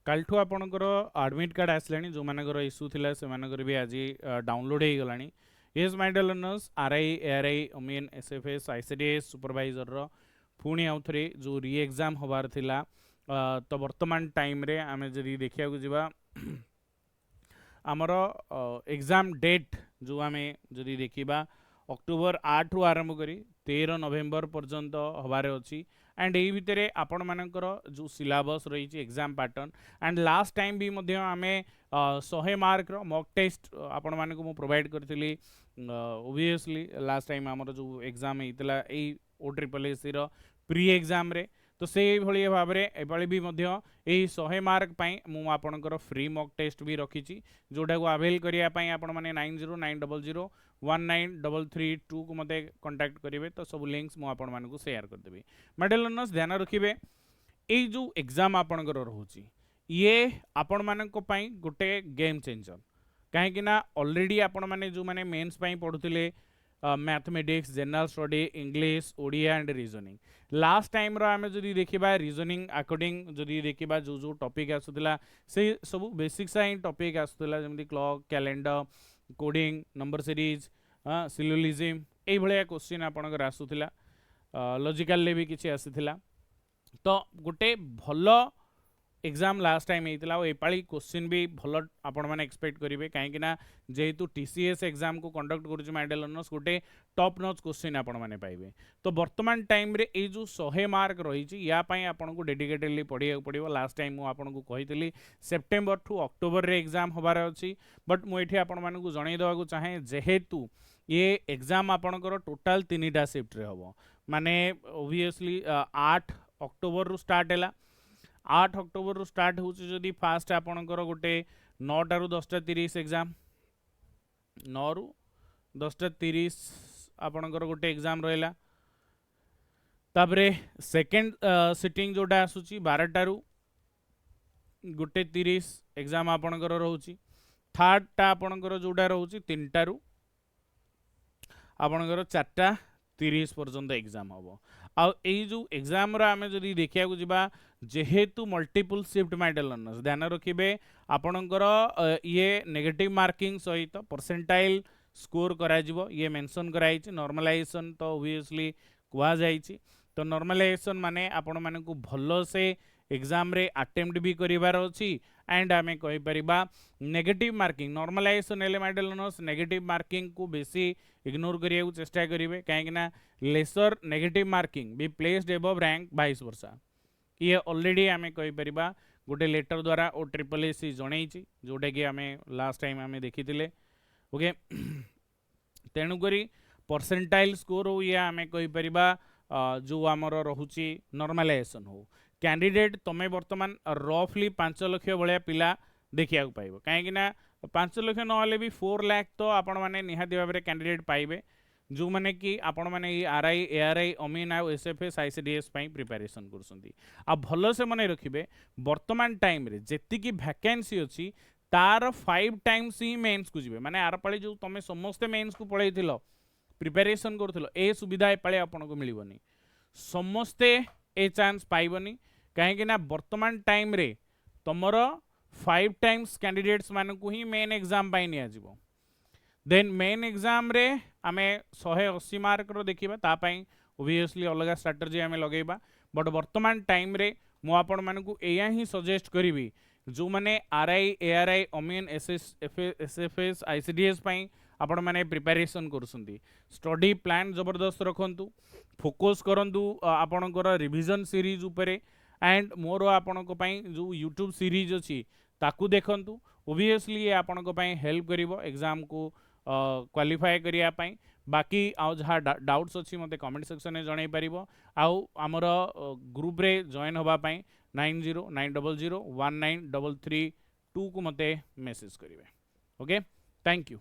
कालठू आपणकर admit card आसलानी जो मानकर इश्यू थिला से मानकर भी आज डाउनलोड हो गलानी। Yes my dear learners, RI ARI ओमियन एसएफएस आईसीडीएस सुपरवाइजर रो पुणी आउ थे जो री एग्जाम होबार थिला। तो वर्तमान टाइम रे आमे जदी देखिया को जिबा आमर एग्जाम डेट जो आमे जदी देखिबा अक्टोबर 8 रु आरंभ करी 13 नवेम्बर पर्यंत हबारे अछि। एंड यही भितर आपण मानकर जो सिलेबस रही exam pattern and last time भी मध्य आमे 100 मार्क रो मॉक टेस्ट आपण माने को प्रोवाइड करथिली। ओबियसली लास्ट टाइम आमर जो एग्जाम हेतला ए ओ ट्रिपल एस रो प्री एग्जाम रे तो से भली भाव में एपाली भी मध्य यही 100 मार्क पाई मु आपणकर फ्री मॉक टेस्ट भी रखी जोटा को अवेल करिया पाई आपण माने 9090019332 को मते कांटेक्ट करेंगे तो सब लिंक्स मु आपण मानकु शेयर कर देबी। मेडल लर्नर्स ध्यान रखिबे ए जो एग्जाम आपणकर रहउची ये आपण मानक पाई गोटे गेम चेंजर कहीं ना ऑलरेडी आपण माने जो माने मेंस पाई पढुतिले mathematics general study English Odia and reasoning last time रो आमे जदी देखिबा रीजनिंग अकॉर्डिंग जदी देखिबा जो जो टॉपिक आसुतला से सब बेसिक साइन टॉपिक आसुतला जेमति clock calendar coding number series syllogism ए भलिया क्वेश्चन आपनकर आसुतला। लॉजिकल ले भी किछि आसीथिला तो गोटे भलो एग्जाम लास्ट टाइम होता और एपाली क्वेश्चन भी भल आपण मैंने एक्सपेक्ट करेंगे कहीं जेहेतु टीसीएस एग्जाम को कंडक्ट करुच्चे माय डियर लर्नर्स गोटे टॉप नॉच क्वेश्चन आपण मैंने पाइबे। तो वर्तमान टाइम रे ए जो 100 मार्क रही आपन को डेडिकेटेडली पढ़ा पड़ो। लास्ट टाइम मुझे कही सेप्टेम्बर टू अक्टोबर रे एग्जाम होबार अच्छी बट मुझे आपण मानक जन देवा चाहे जेहेतु ये एग्जाम आपणकर टोटाल 3टा शिफ्ट रे हम माने ओबियसली 8 अक्टोबर रु स्टार्ट है 8 अक्टोबर रु स्टार्ट होची फास्ट आपणकर गोटे 9टा रु 10:30 एग्जाम 9 रु 10:30 आपणकर गोटे एग्जाम रहिला। तापरे सेकेंड सिटिंग जोटा आसुची 12टा रु गोटे 30 एग्जाम आपणकर रहउची। थर्ड टा आपणकर जोटा रहउची 3टा रु आपणकर 4:30 पर्यंत एग्जाम हम आ जो एग्जाम आमे जदि देखिया को जिबा जेहेतु multiple shift my dear learners ध्यान रखिबे आपणकर ये नेगेटिव मार्किंग सहित परसेंटाइल स्कोर करा जिवो ये मेंशन कराई नॉर्मलाइजेशन तो ऑब्वियसली कुआ जाईची। तो नॉर्मलाइजेशन माने आपण माने को भलो से एग्जाम रे अटेम्प्ट भी करिवार अछि एंड आमे कहि परिबा नेगेटिव मार्किंग नॉर्मलाइजेशन एले my dear learners negative marking को बेसी इग्नोर करिया चेष्टा करिवे काहे ना lesser negative marking be placed above rank 22 वर्षा ये ऑलरेडी आमे कहि परिबा गोटे लेटर द्वारा ओ ट्रिपल एस जणैछि जोटा कि आमे लास्ट टाइम आमे देखिथिले। ओके तेणु करी परसेंटाइल स्कोर हो या आमे कहि परिबा जो आमर रहुची नॉर्मलाइजेशन हो कैंडिडेट तमे वर्तमान रफली 5 लाख भाया पिला देखिया पाइबो कहीं 5 लाख ना भी 4 लाख तो आपण माने निहाती भाव में कैंडिडेट पाइबे जो माने कि आपण माने आरआई एआरआई अमीन आ एसएफएस आईसीडीएस प्रिपरेशन करसंती आ भलो से मने रखिबे वर्तमान टाइम रे जेति की वैकेंसी अछि तार 5 टाइम्स ही मेंस को जिवे माने आर पाली जो तमे समस्त मेंस को पळैथिलो प्रिपरेशन करथिलो ए सुविधा ए पाली आपण को मिलिबनी समस्ते ए चांस पाइबनी कहीं वर्तमान टाइम रे तमर 5 टाइम्स कैंडिडेट्स मानकु ही मेन एग्जाम पाई निया जिवो देन मेन एग्जाम रे आमे 180 मार्क रो देखिबा ता पाई ओबियसली अलग स्ट्रेटजी आमे लगेबा बट वर्तमान टाइम रे मु आपण मानकु एया ही सजेस्ट करिवि जो माने आरआई एआरआई अमीन एसएफएस आईसीडीएस पाई आपण माने प्रिपरेशन करसंती स्टडी प्लान जबरदस्त रखंतु फोकस करंतु आपणकर रिवीजन सीरीज उपरे एंड मोर आपण जो यूट्यूब सीरीज अच्छी ताकू देखंतु ओबियसली ये आपण हेल्प करिवो एग्जाम को क्वालिफाई करिया पाई बाकी आउ जहाँ डाउट्स अच्छी मते कमेंट सेक्शन में जणाई पारिबो आउ आमर ग्रुप रे जॉइन होबा पाई 9090019332 को मते मेसेज करिवे। Okay thank you.